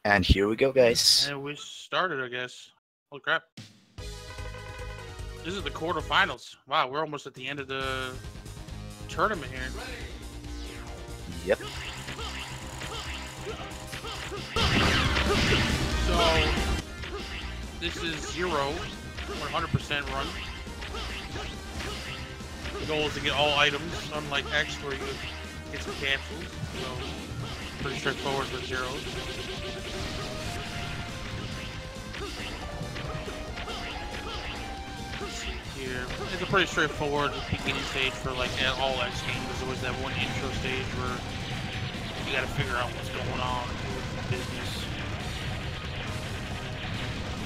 And here we go, guys. And we started, I guess. Holy crap. This is the quarterfinals. Wow, we're almost at the end of the tournament here. Yep. So, this is 100% run. The goal is to get all items, unlike X where you get some capsules. So, pretty straightforward for zeros. Here. It's a pretty straightforward beginning stage for like all X games. There's always that one intro stage where you gotta figure out what's going on with the business.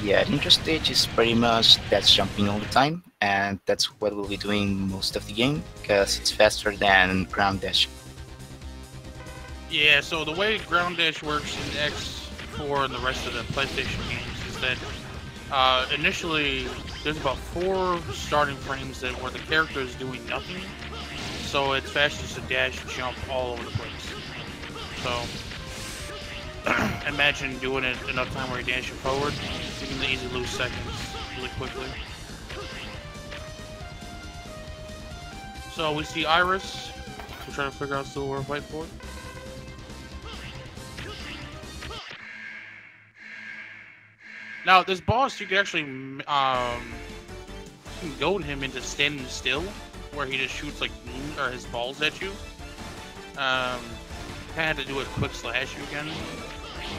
Yeah, the intro stage is pretty much that's jumping all the time, and that's what we'll be doing most of the game, because it's faster than ground dash. Yeah, so the way ground dash works in X4 and the rest of the PlayStation games is that initially there's about 4 starting frames where the character is doing nothing, so it's fast just to dash, jump all over the place. So imagine doing it enough time where you're dashing forward, you can easily lose seconds really quickly. So we see Iris. We're trying to figure out still where we're fighting for. Now this boss, you can actually you can goad him into standing still, where he just shoots like his balls at you. Kind of had to do a quick slash you again.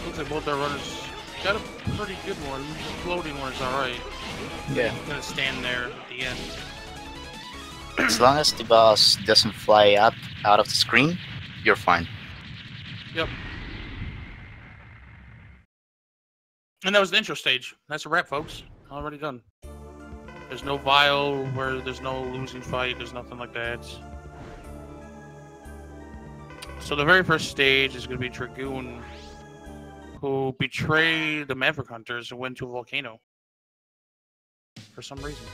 Looks like both our runners got a pretty good one. The floating one's alright. Yeah. Gonna stand there at the end. As long as the boss doesn't fly up out of the screen, you're fine. Yep. And that was the intro stage. That's a wrap, folks. Already done. There's no vial where there's no losing fight. There's nothing like that. So the very first stage is going to be Dragoon, who betrayed the Maverick Hunters and went to a volcano. For some reason.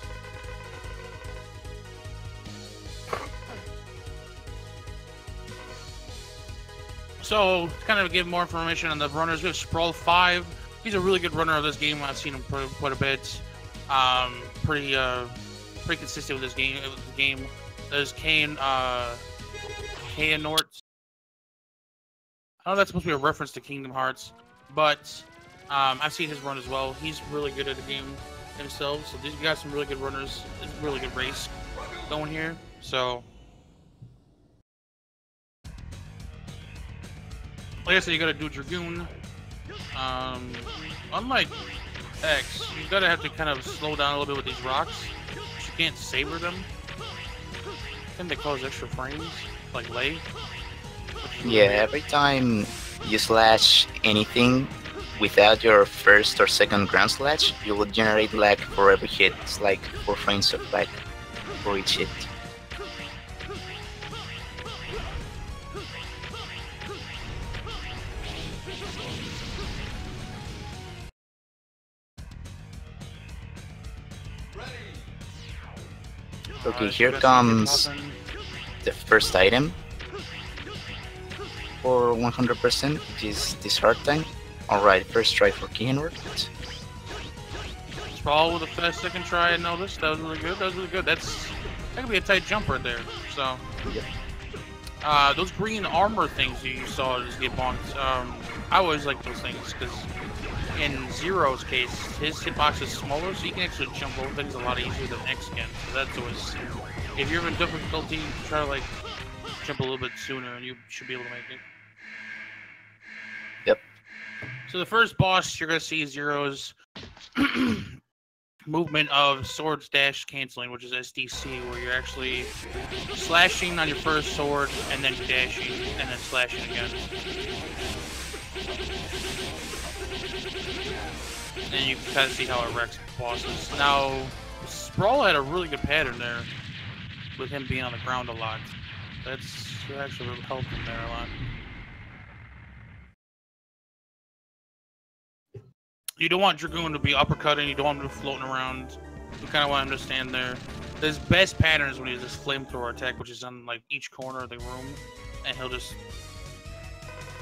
So, to kind of give more information on the runners, we have sprawl5. He's a really good runner of this game. I've seen him quite a bit. Pretty consistent with this game. There's Kehanort. I know that's supposed to be a reference to Kingdom Hearts, but I've seen his run as well. He's really good at the game himself. So these got some really good runners. It's a really good race going here. So, like I said, you gotta do Dragoon. Unlike X, you gotta have to kind of slow down a little bit with these rocks. You can't savor them. I think they cause extra frames, like lay. Yeah, every time you slash anything without your first or second ground slash, you will generate lag for every hit. It's like 4 frames of lag for each hit. Okay, here comes the first item for 100%, which is this hard time. Alright, first try for Kehanort. Sprawl with a fast second try, I noticed. That was really good. That was really good. That could be a tight jump right there. So, those green armor things you saw just get bonked. I always like those things because in Zero's case, his hitbox is smaller, so you can actually jump over things a lot easier than X can. So that's always, if you're in difficulty, try to like jump a little bit sooner, and you should be able to make it. Yep. So the first boss you're gonna see is Zero's movement of swords dash canceling, which is SDC, where you're actually slashing on your first sword and then dashing and then slashing again. And you can kind of see how it wrecks bosses. Now, Sprawl had a really good pattern there with him being on the ground a lot. That actually really helped him there a lot. You don't want Dragoon to be uppercutting, you don't want him to be floating around. You kind of want him to stand there. His best pattern is when he has this flamethrower attack, which is on like each corner of the room, and he'll just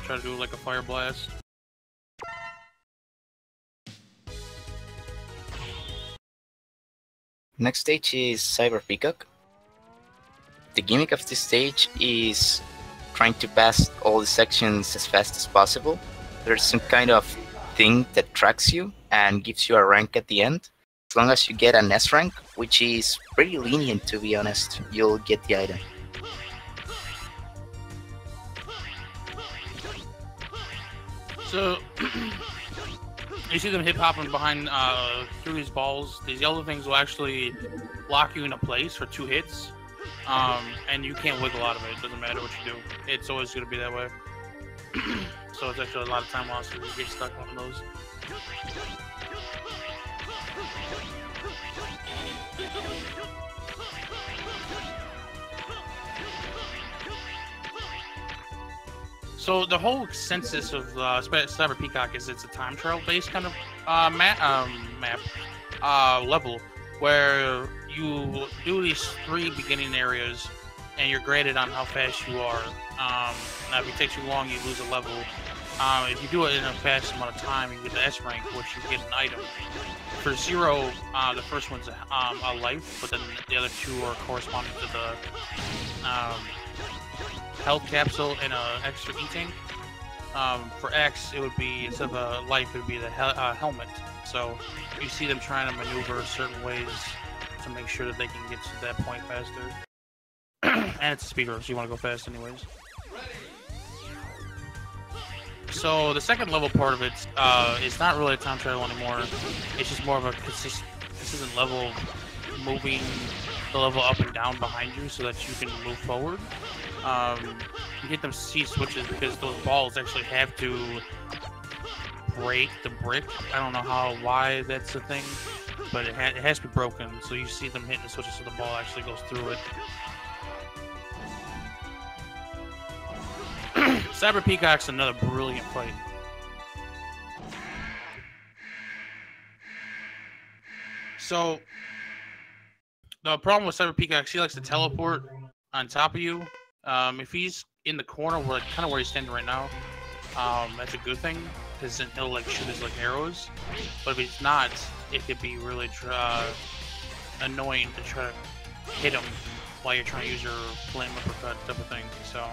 try to do like a fire blast. Next stage is Cyber Peacock. The gimmick of this stage is trying to pass all the sections as fast as possible. There's some kind of thing that tracks you and gives you a rank at the end. As long as you get an S rank, which is pretty lenient to be honest, you'll get the item. So you see them hip hopping behind through these balls. These yellow things will actually lock you into place for 2 hits. And you can't wiggle out of it. It doesn't matter what you do. It's always going to be that way. So it's actually a lot of time lost if you get stuck on one of those. So the whole consensus of Cyber Peacock is it's a time trial based kind of level where you do these 3 beginning areas and you're graded on how fast you are. Now if it takes you long, you lose a level. If you do it in a fast amount of time, you get the S rank, which you get an item. For 0, the first one's a life, but then the other 2 are corresponding to the health capsule and an extra E-tank. For X, it would be, instead of a life, it would be the helmet. So you see them trying to maneuver certain ways to make sure that they can get to that point faster. And it's a speedrun, so you want to go fast anyways. So the second level part of it is not really a time trial anymore. It's just more of a consistent level, moving the level up and down behind you so that you can move forward. You get them C switches because those balls actually have to break the brick. I don't know why that's a thing, but it has to be broken. So you see them hitting the switches so the ball actually goes through it. Cyber Peacock's another brilliant fight. So the problem with Cyber Peacock, he likes to teleport on top of you. If he's in the corner, kind of where he's standing right now, that's a good thing because then he'll like shoot his like arrows. But if he's not, it could be really annoying to try to hit him while you're trying to use your flame uppercut type of thing. So.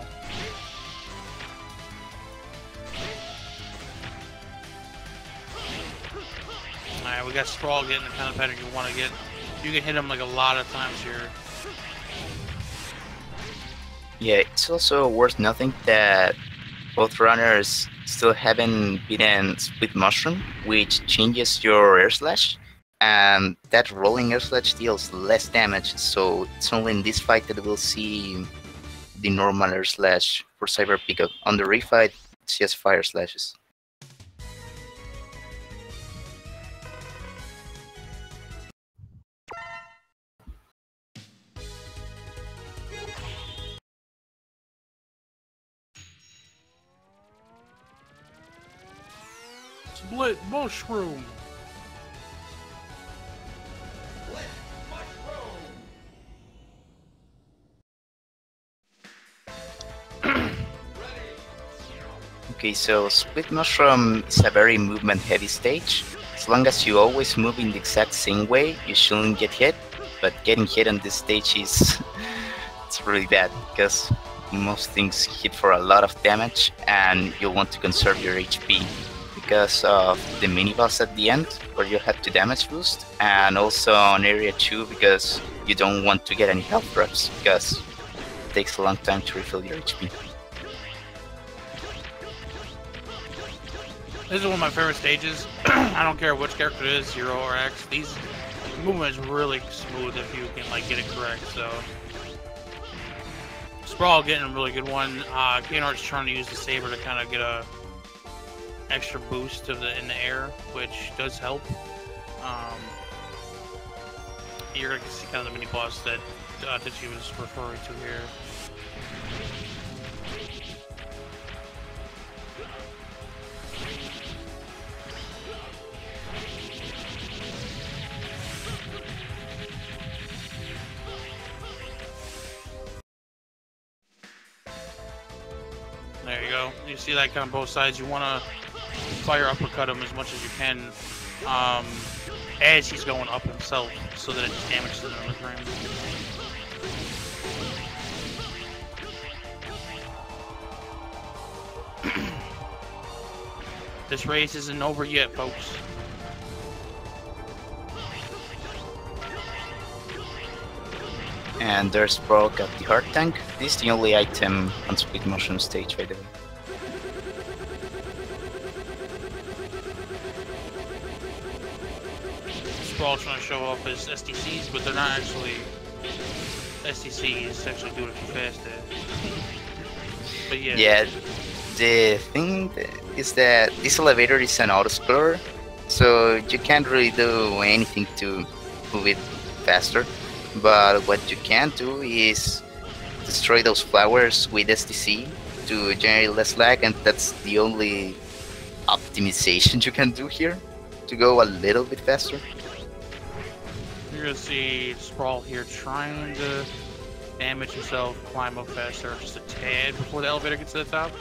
Alright, we got Sprawl getting the kind of pattern you want to get. You can hit him like a lot of times here. Yeah, it's also worth noting that both runners still haven't beaten Split Mushroom, which changes your air slash, and that rolling air slash deals less damage, so it's only in this fight that we'll see the normal air slash for Cyber Peacock. On the refight, it's just fire slashes. Split Mushroom. Okay, so Split Mushroom is a very movement-heavy stage. As long as you always move in the exact same way, you shouldn't get hit. But getting hit on this stage is it's really bad because most things hit for a lot of damage, and you'll want to conserve your HP because of the mini-boss at the end, where you have to damage boost, and also on Area 2 because you don't want to get any health drops because it takes a long time to refill your HP. This is one of my favorite stages. I don't care which character it is, 0 or X. These movement is really smooth if you can like get it correct. So Sprawl getting a really good one. Kehanort's trying to use the saber to kind of get a extra boost in the air, which does help. You're gonna see kind of the mini boss that she was referring to here. There you go. You see that kind of both sides. You want to fire uppercut them as much as you can. as he's going up himself, so that it just damages him on the ground. This race isn't over yet, folks. And there's Brock at the Heart Tank. This is the only item on Split Mushroom stage, by the way. Sprawl's trying to show off his SDCs, but they're not actually SDCs. Actually doing it too fast. But yeah. Yeah, the thing is that this elevator is an auto-scroller, so you can't really do anything to move it faster. But what you can do is destroy those flowers with SDC to generate less lag, and that's the only optimization you can do here to go a little bit faster. You're gonna see Sprawl here trying to damage himself, climb up faster, just a tad before the elevator gets to the top.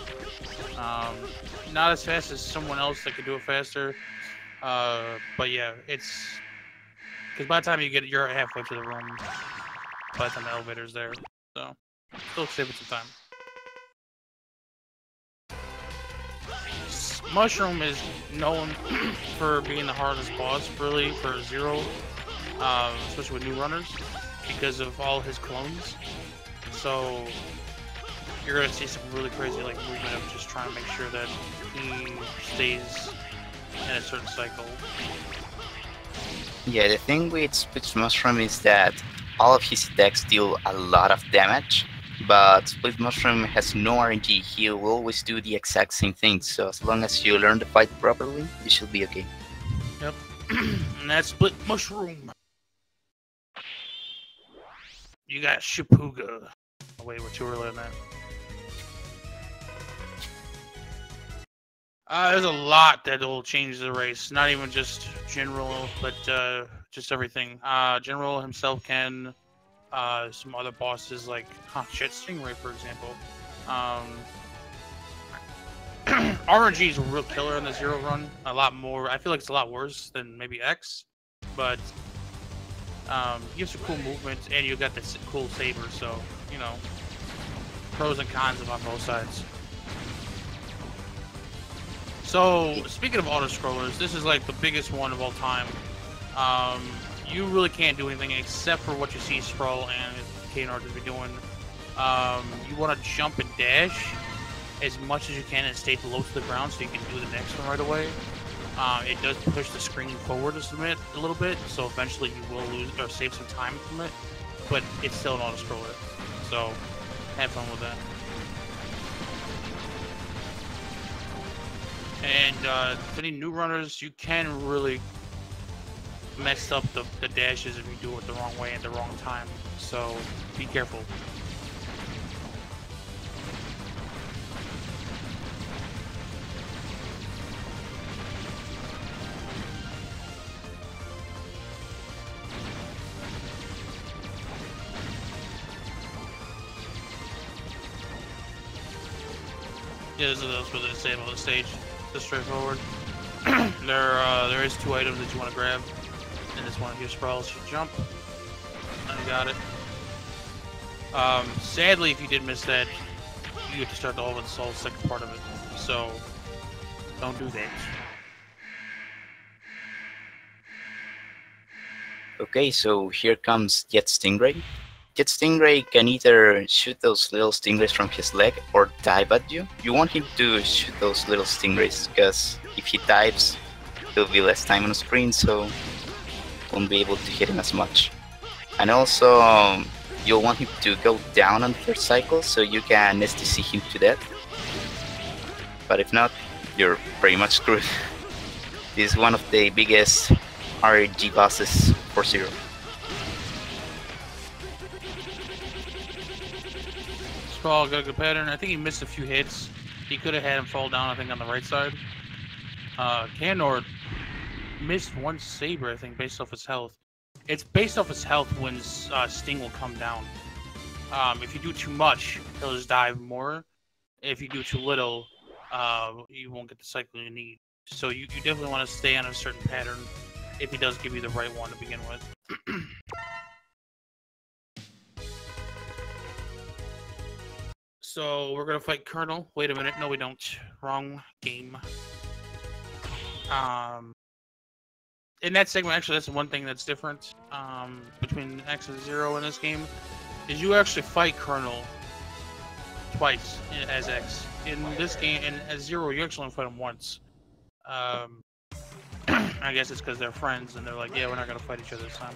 Not as fast as someone else that could do it faster, but yeah, it's because by the time you're halfway to the room, by the time the elevator's there, so still saving some time. Mushroom is known for being the hardest boss, really, for Zero, especially with new runners, because of all his clones. So you're gonna see some really crazy like movement of just trying to make sure that he stays in a certain cycle. Yeah, the thing with Split Mushroom is that all of his attacks deal a lot of damage, but Split Mushroom has no RNG. He will always do the exact same thing, so as long as you learn the fight properly, you should be okay. Yep. And that's Split Mushroom. You got Shipuga. Oh, wait, we're too early on that. There's a lot that will change the race. Not even just General, but just everything. General himself can. Some other bosses like Stingray, for example. RNG is a real killer in the Zero run. A lot more. I feel like it's a lot worse than maybe X, but you have some cool movements, and you got this cool saber. So you know, pros and cons on both sides. So, speaking of auto-scrollers, this is like the biggest one of all time. You really can't do anything except for what you see Sprawl and Kehanort to be doing. You want to jump and dash as much as you can and stay low to the ground so you can do the next one right away. It does push the screen forward a little bit, so eventually you will lose or save some time from it, but it's still an auto-scroller. So, have fun with that. And any new runners, you can really mess up the dashes if you do it the wrong way at the wrong time. So be careful. Yeah, those are those for the disable the stage. Just straightforward. There is 2 items that you want to grab, and this one here, Sprawl should jump. And you got it. Sadly, if you did miss that, you have to start the whole second part of it. So don't do that. Okay, so here comes Jet Stingray. Jet Stingray can either shoot those little stingrays from his leg or dive at you. You want him to shoot those little stingrays, because if he dives, there'll be less time on the screen, so won't be able to hit him as much. And also, you'll want him to go down on the first cycle, so you can SDC him to death. But if not, you're pretty much screwed. This is one of the biggest RG bosses for Zero. Sprawl got a good pattern. I think he missed a few hits. He could have had him fall down, I think, on the right side. Kehanort missed one saber, I think, based off his health. It's based off his health when Sting will come down. If you do too much, he'll just dive more. If you do too little, you won't get the cycle you need. So you definitely want to stay on a certain pattern if he does give you the right one to begin with. So we're gonna fight Colonel. Wait a minute, no we don't. Wrong game. In that segment, actually, that's one thing that's different between X and Zero in this game, is you actually fight Colonel twice as X. In this game, and as Zero, you actually only fight him once. I guess it's because they're friends, and they're like, yeah, we're not gonna fight each other this time.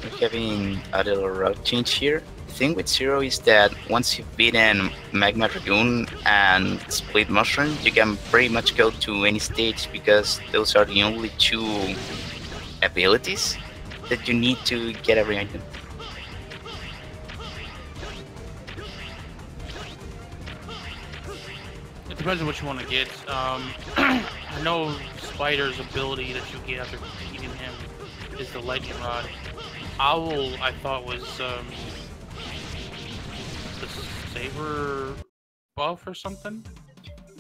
We're having a little route change here. The thing with Zero is that once you've beaten Magma Dragoon and Split Mushroom, you can pretty much go to any stage because those are the only two abilities that you need to get every item. It depends on what you want to get. I know Spider's ability that you get after beating him is the Legend Rod. Owl, I thought, was the Saber buff or something?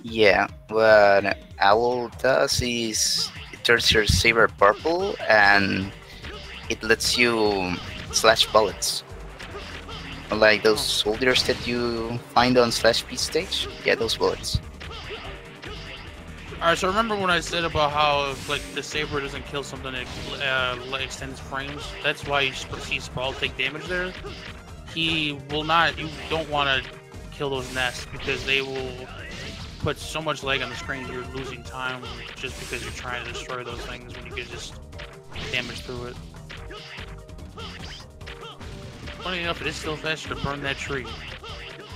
Yeah, what Owl does is it turns your Saber purple and it lets you slash bullets. Like those soldiers that you find on /P stage? Yeah, those bullets. Alright, so remember when I said about how if, like, the Saber doesn't kill something, it extends frames? That's why you see Sprawl take damage there. He will not, you don't want to kill those nests because they will put so much lag on the screen you're losing time just because you're trying to destroy those things when you can just damage through it. Funny enough, it is still faster to burn that tree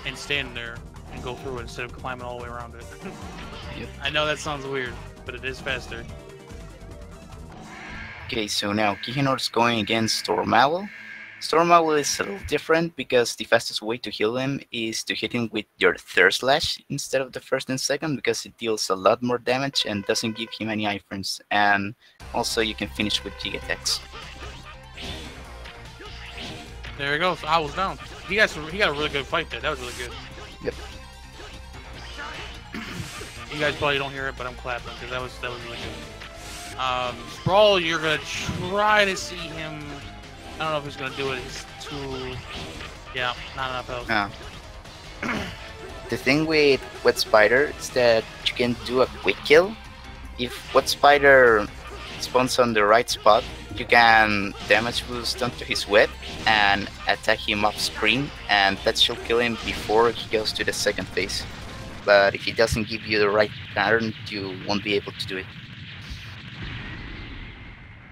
and stand there and go through it instead of climbing all the way around it. Yep. I know that sounds weird, but it is faster. Okay, so now Kehanort's going against Storm Owl. Storm Owl is a little different because the fastest way to heal him is to hit him with your third slash instead of the first and second because it deals a lot more damage and doesn't give him any iframes. And also you can finish with Giga attacks. There he goes. Owl's down. He got a really good fight there. That was really good. Yep. You guys probably don't hear it, but I'm clapping because that was really good. Sprawl, you're gonna try to see him. I don't know if he's gonna do it. He's too, yeah, not enough health. The thing with Wet Spider is that you can do a quick kill. If Wet Spider spawns on the right spot, you can damage boost onto his web and attack him off screen, and that should kill him before he goes to the second phase. But if he doesn't give you the right pattern, you won't be able to do it.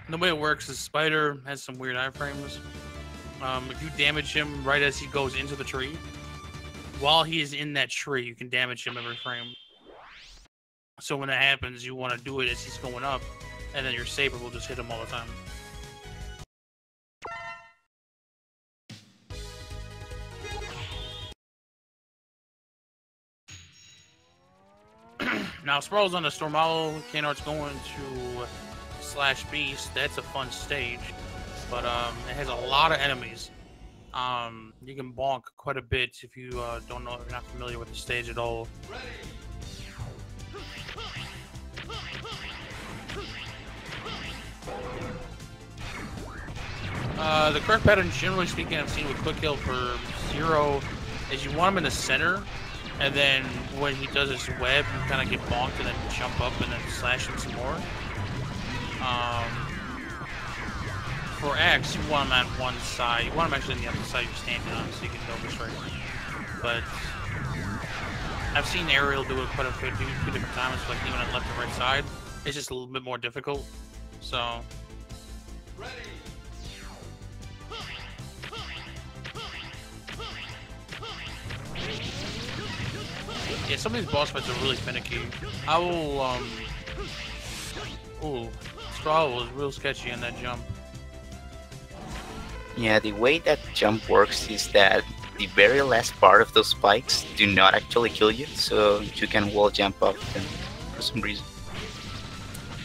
The way it works is Spider has some weird iframes. If you damage him right as he goes into the tree, while he is in that tree, you can damage him every frame. So when that happens, you want to do it as he's going up, and then your Saber will just hit him all the time. Now, Sprawl's on the Storm Owl. Kehanort's going to /Beast. That's a fun stage, but it has a lot of enemies. You can bonk quite a bit if you don't know, if you're not familiar with the stage at all. The correct pattern, generally speaking, I've seen with Quick Kill for Zero is you want him in the center, and then when he does his web, you kind of get bonked and then jump up and then slash him some more. For X, you want him at one side. You want him actually on the other side you're standing on, so you can double strike. But I've seen Ariel do it quite a few different times, like even on left and right side. It's just a little bit more difficult. So. Yeah, some of these boss fights are really finicky. I will, ooh, Sprawl was real sketchy on that jump. Yeah, the way that jump works is that the very last part of those spikes do not actually kill you, so you can wall jump off them for some reason.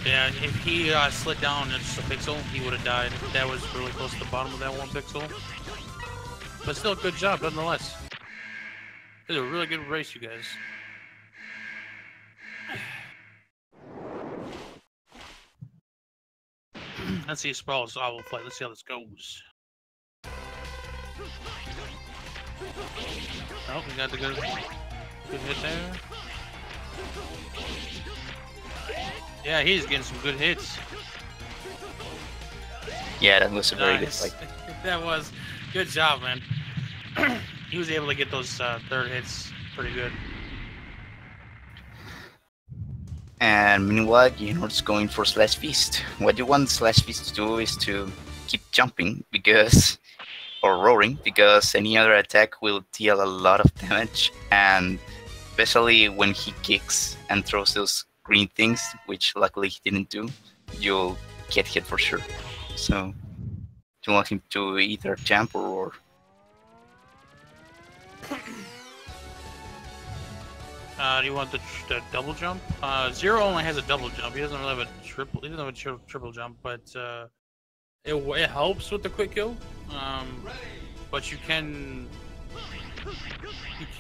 Yeah, if he slid down just a pixel, he would have died. That was really close to the bottom of that one pixel. But still, good job, nonetheless. This is a really good race, you guys. Let's see Sprawl's owl flight. Let's see how this goes. Oh, we got the good hit there. Yeah, he's getting some good hits. Yeah, that was a very good fight. That was good job, man. He was able to get those third hits pretty good. And meanwhile, Kehanort's going for Slash Feast. What you want Slash Feast to do is to keep jumping because, or roaring, because any other attack will deal a lot of damage, and especially when he kicks and throws those green things, which luckily he didn't do, you'll get hit for sure. So you want him to either jump or roar. Do you want the double jump? Zero only has a double jump. He doesn't really have a triple. He doesn't have a triple jump, but it helps with the quick kill. But you can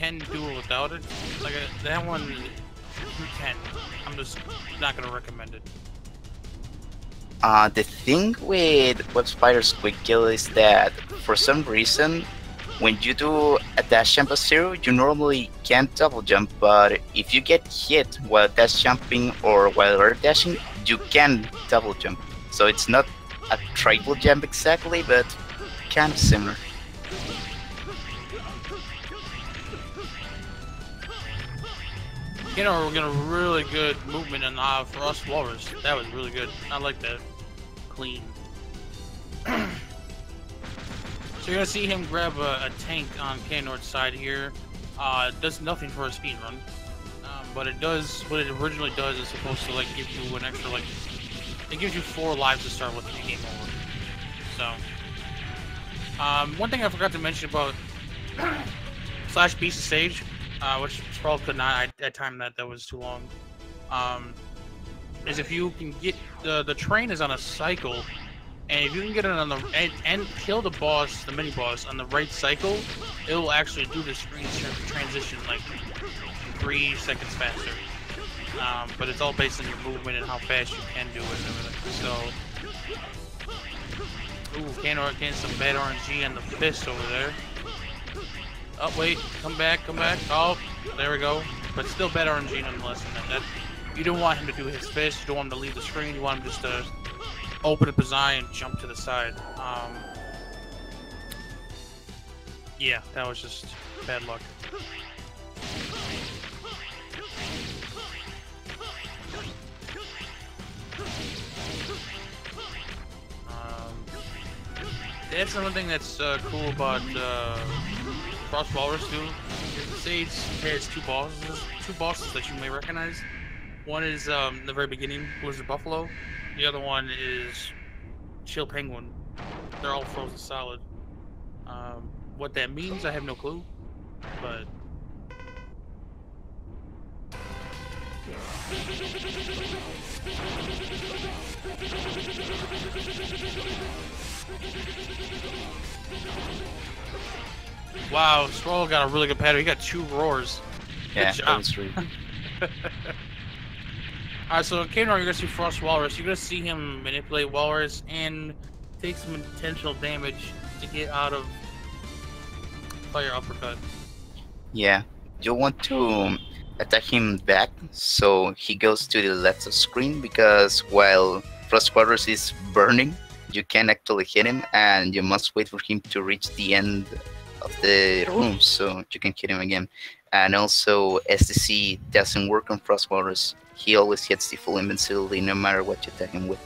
do it without it. Like that one, you can. I'm just not gonna recommend it. The thing with Web Spider's quick kill is that for some reason, when you do a dash jump as zero, you normally can't double jump, but if you get hit while dash jumping or while air dashing, you can double jump. So it's not a triple jump exactly, but kind of similar. You know, we're getting a really good movement in Frost Walrus. That was really good. I like that. Clean. So you're gonna see him grab a tank on Kehanort's side here. It does nothing for a speed run, but it does what it originally does. Is supposed to like give you an extra like it gives you 4 lives to start with the game over. So one thing I forgot to mention about Slash Beast of Sage, which Sprawl could not. I timed that was too long. Is if you can get the train is on a cycle. And if you can get it on the and kill the boss, the mini boss on the right cycle, it will actually do the screen transition like 3 seconds faster. But it's all based on your movement and how fast you can do it and everything. So, ooh, Kehanort getting some bad RNG on the fist over there. Oh wait, come back. Oh, there we go. But still bad RNG nonetheless. That you don't want him to do his fist. You don't want him to leave the screen. You want him just to open up his eye and jump to the side. Yeah, that was just bad luck. That's another thing that's cool about Frost Walrus too. Sage has two bosses that you may recognize. One is in the very beginning, Blizzard Buffalo. The other one is Chill Penguin. They're all frozen solid. What that means, I have no clue. But wow, Sprawl got a really good pattern. He got 2 roars. Yeah, good that was really Alright, so in Kehanort, you're gonna see Frost Walrus. You're gonna see him manipulate Walrus and take some intentional damage to get out of Fire Uppercut. Yeah, you want to attack him back so he goes to the left of screen, because while Frost Walrus is burning, you can actually hit him, and you must wait for him to reach the end of the room so you can hit him again. And also, SDC doesn't work on Frost Walrus. He always hits the full invincibility no matter what you attack him with.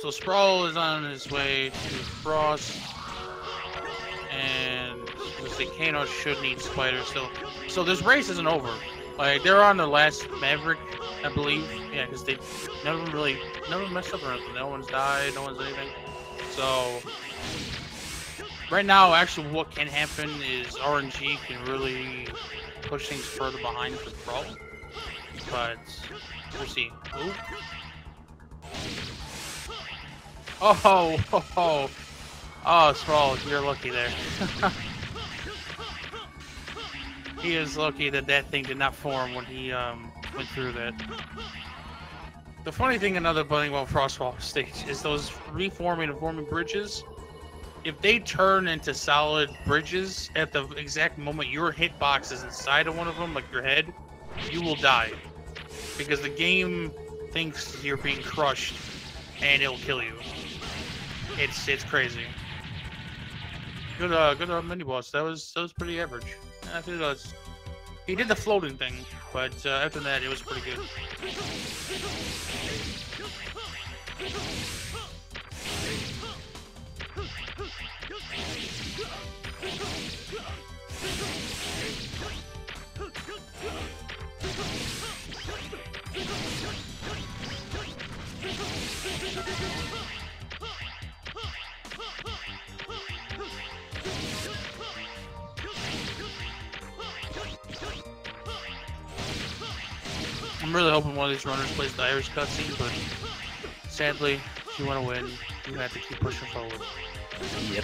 So Sprawl is on his way to Frost, and let's see, Kehanort should need Spider still. So this race isn't over. Like, they're on their last Maverick, I believe. Yeah, because none of them messed up or anything. No one's died, no one's anything. So right now, actually, what can happen is RNG can really push things further behind for Sprawl. but we'll see. Ooh. Oh, Sprawl, you're lucky there. He is lucky that that thing did not form when he went through that. The funny thing, another thing about Frostfall stage is those reforming and forming bridges. If they turn into solid bridges at the exact moment your hitbox is inside of one of them, like your head, you will die. Because the game thinks you're being crushed, and it'll kill you. It's crazy. Good mini boss. That was pretty average. I think that's. He did the floating thing, but after that, it was pretty good. I'm really hoping one of these runners plays the Irish cutscene, but sadly, if you want to win, you have to keep pushing forward. Yep.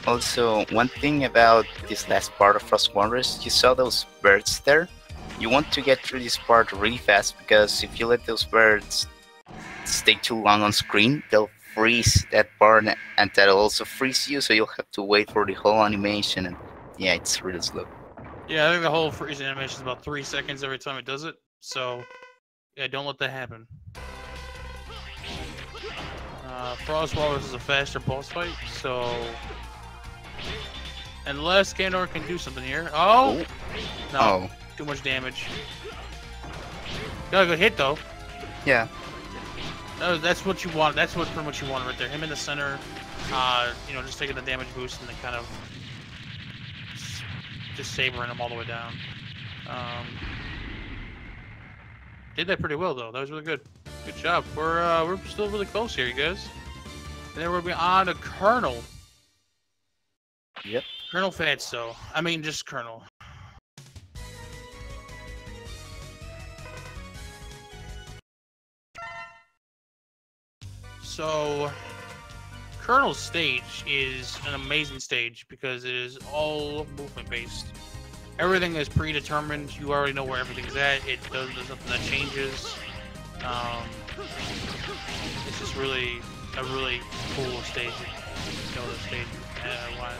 Also, one thing about this last part of Frost Wanderers, you saw those birds there? You want to get through this part really fast, because if you let those birds stay too long on screen, they'll freeze that part, and that'll also freeze you, so you'll have to wait for the whole animation, and yeah, it's really slow. Yeah, I think the whole freeze animation is about 3 seconds every time it does it, so yeah, don't let that happen. Frost Walrus is a faster boss fight, so unless Kehanort can do something here. Oh! No, too much damage. Got a good hit though. Yeah. No, that's what you want. That's what pretty much you want right there. Him in the center, you know, just taking the damage boost and then kind of just savoring him all the way down. Did that pretty well though. That was really good. Good job. We're still really close here, you guys. And then we'll be on to Colonel. Yep. Colonel Fatso. I mean, just Colonel. So, Colonel's stage is an amazing stage because it is all movement based. Everything is predetermined. You already know where everything's at. There's nothing that changes. It's just really a really cool stage. You know, the stage wise.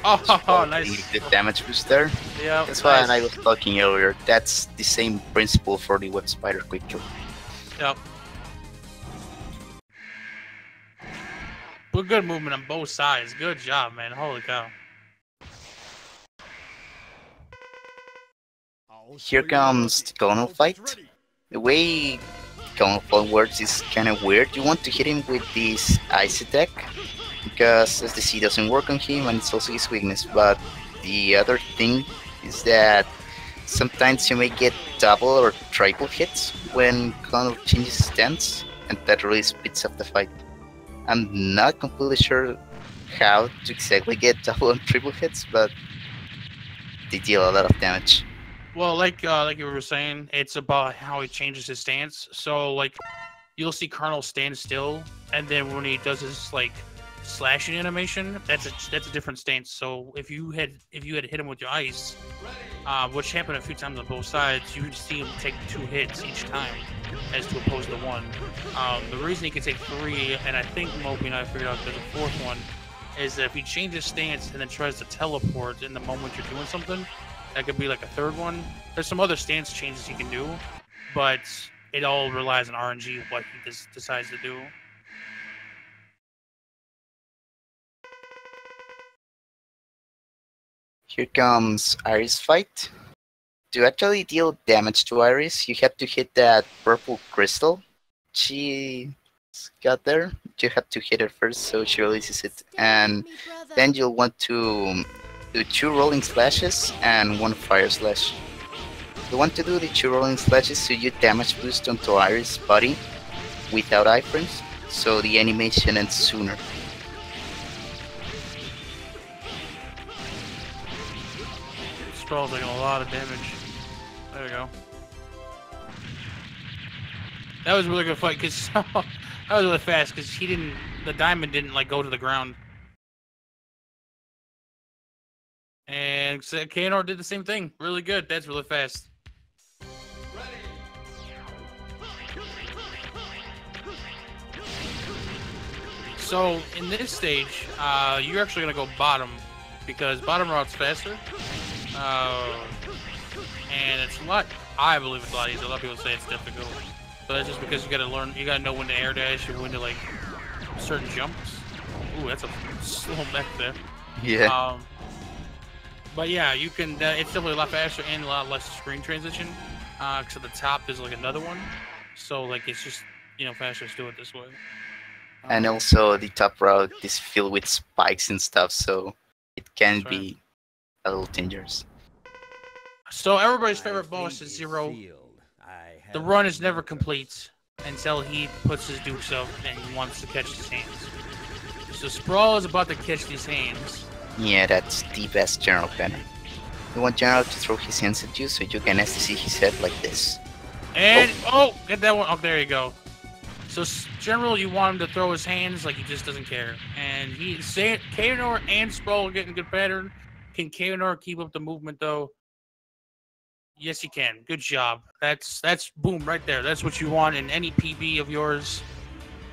Oh, nice. The damage boost there. Yeah. That's why I was talking earlier. That's the same principle for the web spider quick kill. Yep. But good movement on both sides. Good job, man. Holy cow. Here comes the Colonel fight. The way the Colonel fight works is kind of weird. You want to hit him with this ice attack, because SDC doesn't work on him and it's also his weakness. But the other thing is that sometimes you may get double or triple hits when Colonel changes his stance, and that really speeds up the fight. I'm not completely sure how to exactly get double and triple hits, but they deal a lot of damage. Well, like you were saying, it's about how he changes his stance. So like, you'll see Colonel stand still, and then when he does his like slashing animation, that's a different stance. So if you had hit him with your ice, which happened a few times on both sides, you would see him take 2 hits each time, as to oppose to 1. The reason he can take 3, and I think Moby and I figured out there's a 4th one, is that if he changes stance and then tries to teleport in the moment you're doing something, that could be like a 3rd one. There's some other stance changes he can do, but it all relies on RNG, what he decides to do. Here comes Iris fight. To actually deal damage to Iris, you have to hit that purple crystal. She got there. You have to hit her first so she releases it, and then you'll want to do 2 rolling slashes and 1 fire slash. You want to do the 2 rolling slashes so you damage boost onto Iris' body without iframes, so the animation ends sooner. Sprawl's taking a lot of damage. There we go. That was a really good fight because that was really fast because the diamond didn't like go to the ground. And Kehanort did the same thing. Really good. That's really fast. So in this stage, you're actually gonna go bottom because bottom route's faster. And it's a lot. I believe it's a lot easier. A lot of people say it's difficult, but that's just because you gotta learn. You gotta know when to air dash or when to like certain jumps. Ooh, that's a slow mech there. Yeah. But yeah, you can. It's definitely a lot faster and a lot less screen transition. Because at the top there's like another one, so like it's just faster to do it this way. And also the top route is filled with spikes and stuff, so it can be a little dangerous. So everybody's favorite boss is Zero. The run is never complete until he puts his dukes up and he wants to catch his hands. So Sprawl is about to catch these hands. Yeah, that's the best General pattern. You want General to throw his hands at you so you can STC his head like this. And, get that one. Oh, there you go. So, General, you want him to throw his hands like he just doesn't care. And Kehanort and Sprawl are getting good pattern. Can Kehanort keep up the movement, though? Yes, he can. Good job. That's boom, right there. That's what you want in any PB of yours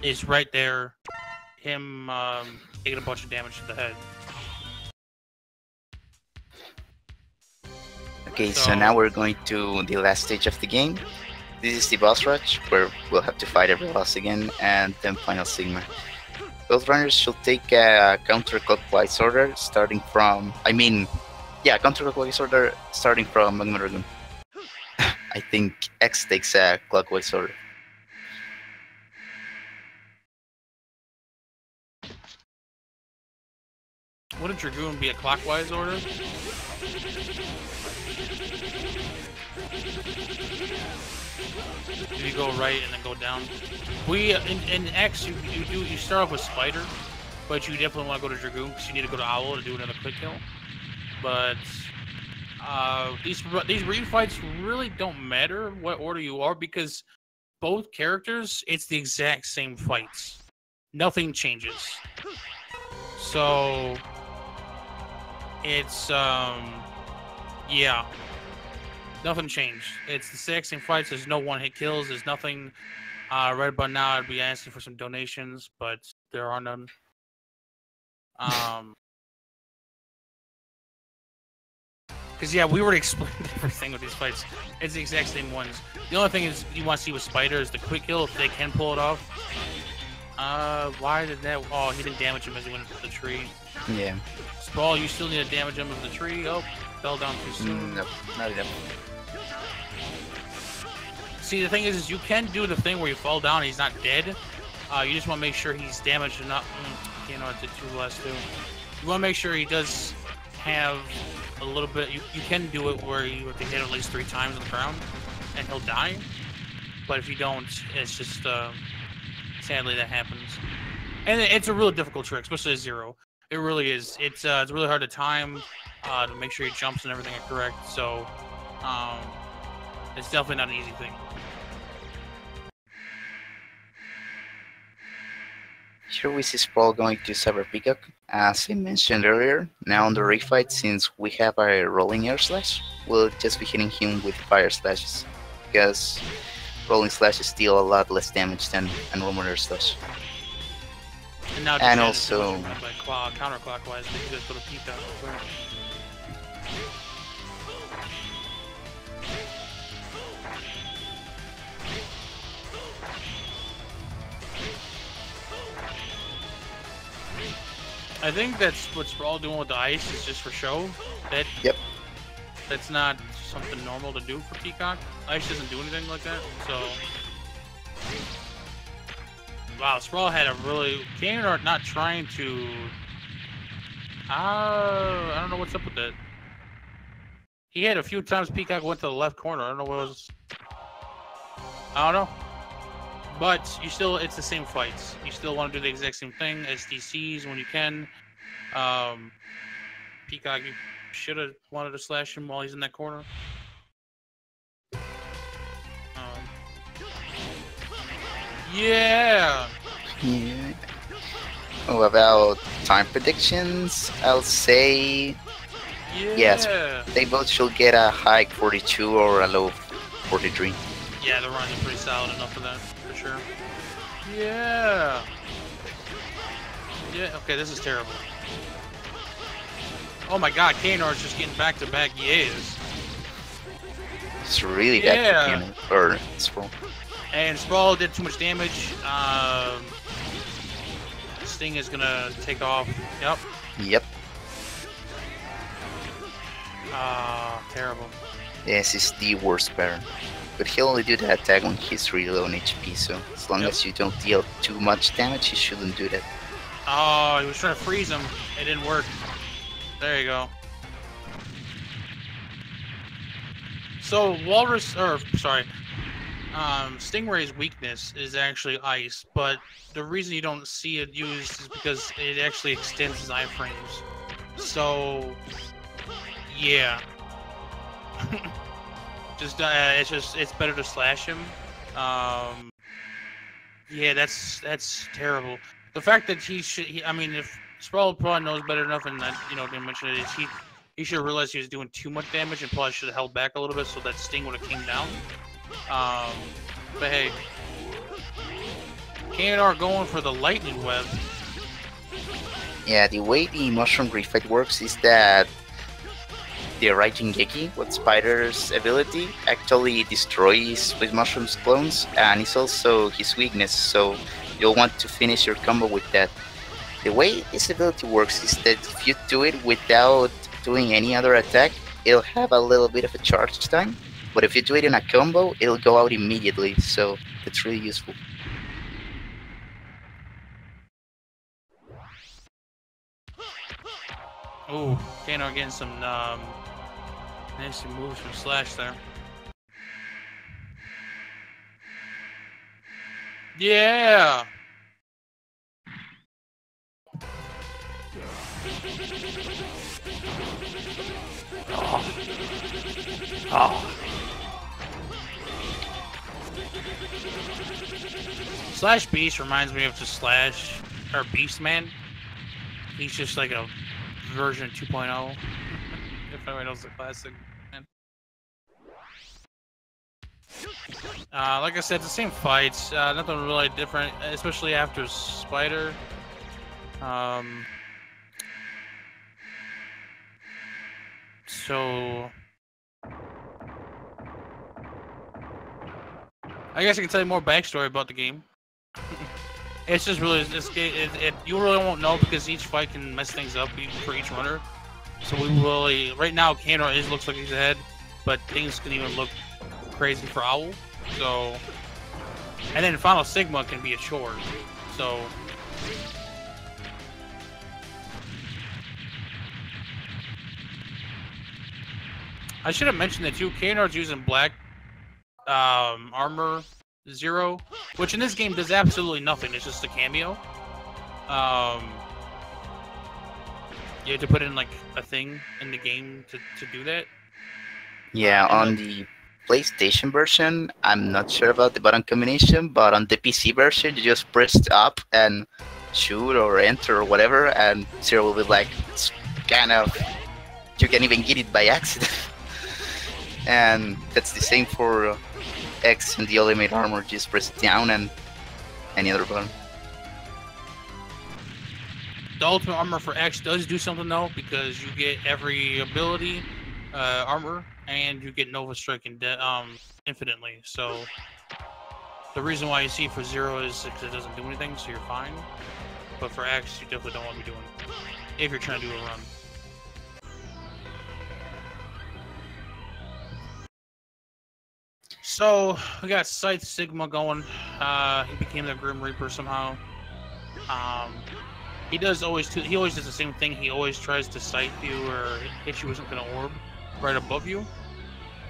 is right there. Him taking a bunch of damage to the head. Okay, so now we're going to the last stage of the game. This is the boss rush, where we'll have to fight every boss again, and then Final Sigma. Both runners should take a counterclockwise order, counterclockwise order starting from Magma Dragoon. I think X takes a clockwise order. Wouldn't Dragoon be a clockwise order? You go right and then go down. In X you start off with Spider, but you definitely want to go to Dragoon because you need to go to Owl to do another quick kill. But these read fights really don't matter what order you are because both characters it's the exact same fights. Nothing changes. So it's yeah. Nothing changed. It's the exact same fights. There's no one-hit kills. There's nothing. Right about now, I'd be asking for some donations, but there are none. Because yeah, we already explained everything with these fights. It's the exact same ones. The only thing is you want to see with Spider is the quick kill if they can pull it off. Why did that? Oh, he didn't damage him as he went into the tree. Yeah. Sprawl, you still need to damage him with the tree. Oh, fell down too soon. Nope, not enough. See, the thing is you can do the thing where you fall down and he's not dead. You just want to make sure he's damaged enough. It did too less too. You want to make sure he does have a little bit. You can do it where you have to hit at least 3 times on the ground and he'll die. But if you don't, it's just sadly that happens. And it's a really difficult trick, especially at Zero. It really is. It's really hard to time to make sure he jumps and everything are correct. So it's definitely not an easy thing. Here we see Sprawl going to Cyber Peacock. As I mentioned earlier, now on the rig fight, since we have a rolling air slash, we'll just be hitting him with fire slashes, because rolling slash is still a lot less damage than a normal air slash. And also counterclockwise, you just go to Peacock. I think that's what Sprawl doing with the ice is just for show. That's not something normal to do for Peacock. Ice doesn't do anything like that, so... Wow, Sprawl had a really... Kehanort not trying to... I don't know what's up with that. He had a few times Peacock went to the left corner. I don't know what it was. I don't know. But you still, it's the same fights. You still want to do the exact same thing. SDCs when you can. Peacock, you should have wanted to slash him while he's in that corner. Yeah. Yeah. Oh, about time predictions, I'll say yes. They both should get a high 42 or a low 43. Yeah, the runs are pretty solid enough for that, for sure. Yeah. Yeah. Okay, this is terrible. Oh my God, Kehanort's just getting back-to-back yays. It's really bad for Kehanort, or Sprawl. And Sprawl did too much damage. Sting is gonna take off. Yep. Yep. Terrible. Yes, it's the worst pattern. But he'll only do that attack when he's really low on HP, so as long as you don't deal too much damage, he shouldn't do that. Oh, he was trying to freeze him. It didn't work. There you go. So, Stingray's weakness is actually ice, but the reason you don't see it used is because it actually extends his iframes. So, yeah. It's better to slash him. Yeah, that's terrible. The fact that I mean, if Sprawl probably knows better enough, and didn't mention it, is he should have realized he was doing too much damage and probably should have held back a little bit so that Sting would have came down. But hey, Kehanort going for the lightning web. Yeah, the way the mushroom refight works is that the Raging Geki, with Spider's ability, actually destroys with mushrooms clones, and it's also his weakness, so you'll want to finish your combo with that. The way this ability works is that if you do it without doing any other attack, it'll have a little bit of a charge time, but if you do it in a combo, it'll go out immediately, so it's really useful. Ooh, Kehanort getting some nasty moves from Slash there. Yeah! Oh. Slash Beast reminds me of just Slash, or Beast Man. He's just like a version 2.0. If anyone knows the classic. Like I said, the same fights. Nothing really different, especially after Spider. So I guess I can tell you more backstory about the game. It's just really this game. You really won't know because each fight can mess things up for each runner. So we really, right now, Kehanort looks like he's ahead, but things can even look crazy for Owl. So, and then Final Sigma can be a chore. So, I should have mentioned that too. Kehanort's using black armor 0, which in this game does absolutely nothing. It's just a cameo. You have to put in like a thing in the game to do that. Yeah, on the PlayStation version, I'm not sure about the button combination, but on the PC version, you just press up and shoot or enter or whatever, and Zero will be like, it's kind of, you can even get it by accident. And that's the same for X and the Ultimate Armor, just press down and any other button. The Ultimate Armor for X does do something though, because you get every ability armor, and you get Nova Strike infinitely. So the reason why you see for 0 is because it doesn't do anything, so you're fine. But for X, you definitely don't want to be doing it if you're trying to do a run. So we got Scythe Sigma going. He became the Grim Reaper somehow. He always does the same thing. He always tries to scythe you or hit you with some kind of orb. right above you,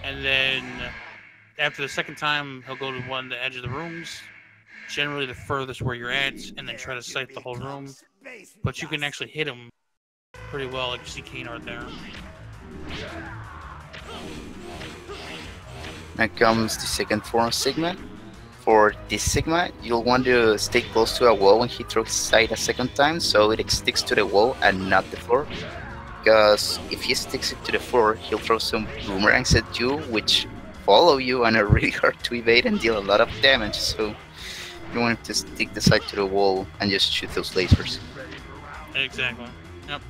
and then after the second time, he'll go to one of the edge of the rooms, generally the furthest where you're at, and then try to sight the whole room. But you can actually hit him pretty well, like you see Kehanort there. Now comes the second form of Sigma. For this Sigma, you'll want to stay close to a wall when he throws his sight a second time, so it sticks to the wall and not the floor. Because if he sticks it to the floor, he'll throw some boomerangs at you, which follow you and are really hard to evade and deal a lot of damage. So you want him to stick the sight to the wall and just shoot those lasers. Exactly. Yep.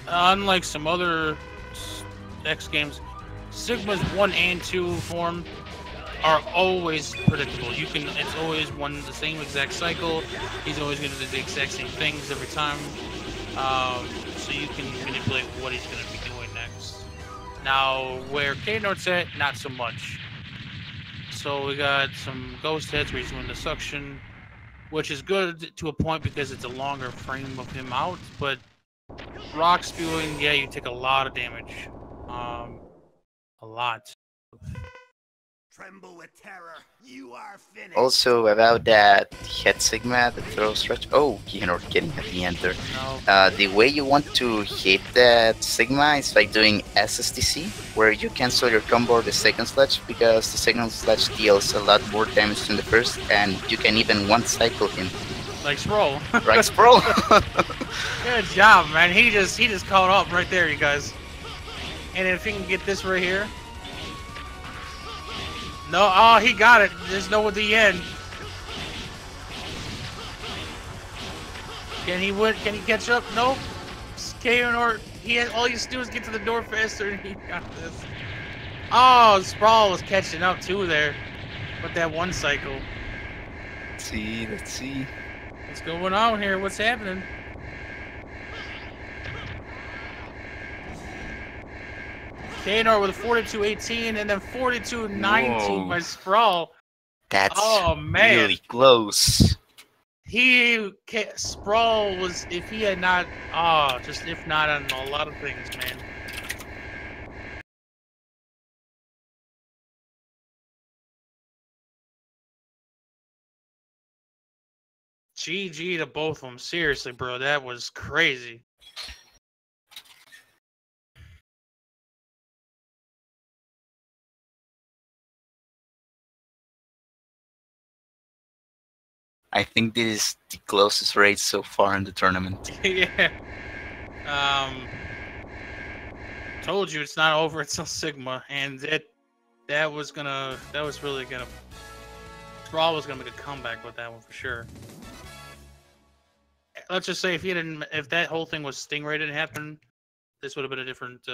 Unlike some other X games, Sigma's 1 and 2 form are always predictable. It's always the same exact cycle. He's always going to do the exact same things every time. So you can manipulate what he's going to be doing next. Now, where Kehanort's at, not so much. So we got some ghost heads where he's doing the suction, which is good to a point because it's a longer frame of him out, but rock spewing, yeah, you take a lot of damage. A lot. Tremble with terror. You are finished. Also, about that head Sigma that throws stretch. Oh, Kehanort getting at the end there. No. The way you want to hit that Sigma is by doing SSTC, where you cancel your combo the second sledge, because the second sledge deals a lot more damage than the first, and you can even one cycle him. Like Sprawl. Right, Sprawl? Good job, man. He just caught up right there, you guys. And if he can get this right here. No, oh, he got it. There's no at the end. Can he win? Can he catch up? Nope. Kehanort, all he has to do is get to the door faster, and he got this. Oh, Sprawl was catching up too there with that one cycle. Let's see. What's going on here? What's happening? Kehanort with a 42-18 and then 42-19 by Sprawl. That's man. really close. Sprawl was, if he had not, just if not on a lot of things, man. GG to both of them. Seriously, bro, that was crazy. I think this is the closest race so far in the tournament. Yeah. Told you it's not over until Sigma, and that was really gonna. Sprawl was gonna make a comeback with that one for sure. Let's just say if that whole thing was Stingray didn't happen, this would have been a different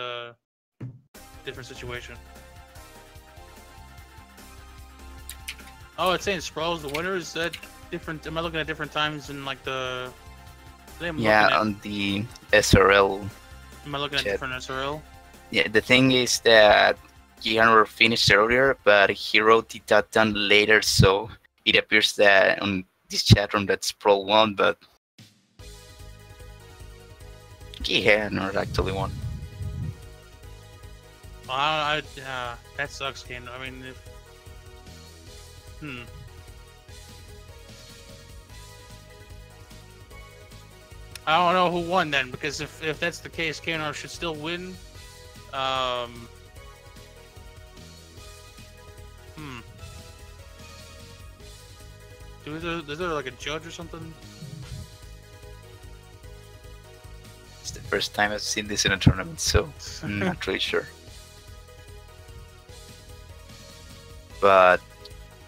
situation. Oh, it's saying Sprawl's the winner. Is that different? Am I looking at different times in like the? On the SRL. Am I looking at different SRL? Yeah, the thing is that Kehanort finished earlier, but he wrote it down later, so it appears that on this chat room that Sprawl won, but Kehanort actually won. Well, that sucks, Kehanort. I mean, I don't know who won then, because if that's the case, Kehanort should still win. Is there like a judge or something? It's the first time I've seen this in a tournament, so I'm not really sure. But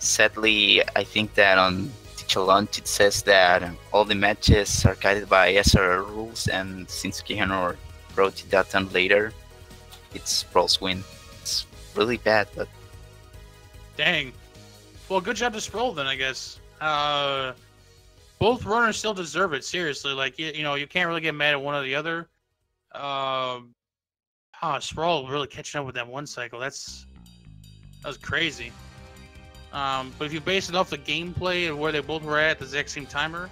sadly, I think that on the challenge it says that all the matches are guided by SRL rules, and since Kehanort wrote it down later, it's Sprawl's win. It's really bad, but dang. Well, good job to Sprawl then, I guess. Both runners still deserve it. Seriously, like you know, you can't really get mad at one or the other. Sprawl really catching up with that one cycle. That was crazy. But if you base it off the gameplay and where they both were at the exact same timer,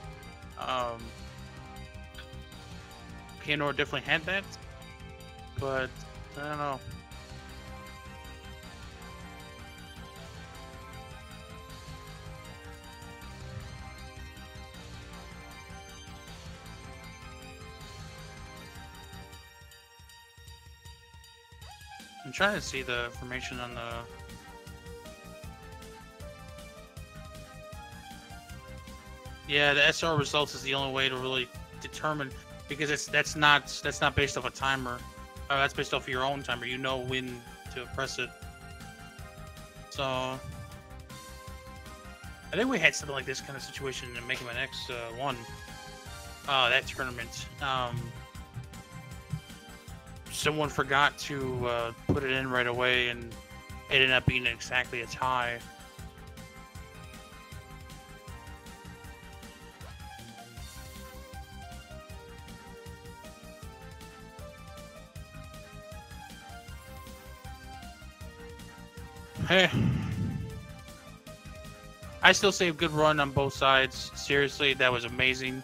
Kehanort definitely had that. but I don't know. I'm trying to see the information on the. Yeah, the SR results is the only way to really determine, because that's not based off a timer. That's based off of your own timer. You know when to press it. So I think we had something like this kind of situation in Mega Man X1. That tournament. Someone forgot to put it in right away, and it ended up being exactly a tie. Hey, I still say a good run on both sides. Seriously, that was amazing.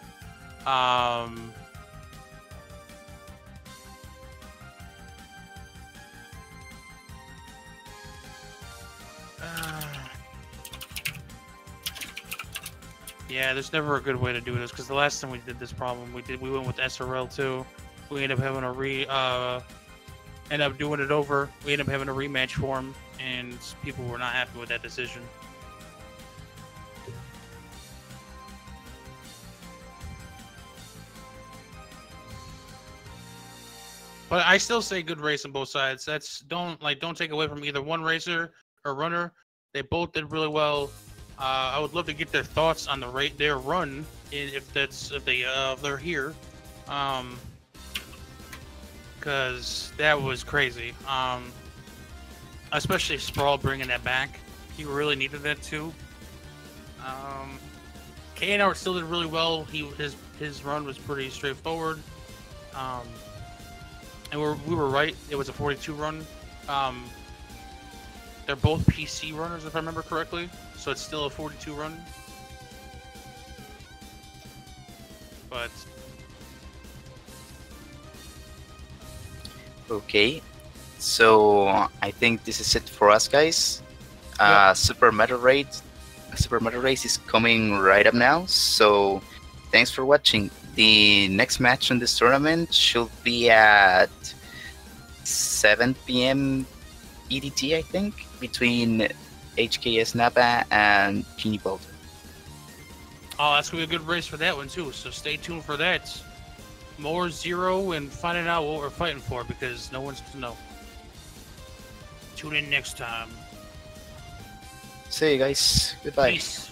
Yeah, there's never a good way to do this, because the last time we did this problem, we went with SRL too. We ended up having end up doing it over. We ended up having a rematch for him, and people were not happy with that decision. But I still say good race on both sides. Don't take away from either one racer or runner. They both did really well. I would love to get their thoughts on their run, if they're here, because that was crazy. Especially Sprawl bringing that back. He really needed that too. Kehanort still did really well. His run was pretty straightforward. And we were right. It was a 42 run. They're both PC runners, if I remember correctly. So it's still a 42 run. But Okay, so I think this is it for us, guys. Yeah. Super Metal Race is coming right up now. So thanks for watching. The next match in this tournament should be at 7 p.m. EDT, I think, between HKS Napa and Genie Bolt. oh, that's gonna be a good race for that one too. So stay tuned for that. More Zero and finding out what we're fighting for, because no one's to know. Tune in next time. See you guys. Goodbye. Peace.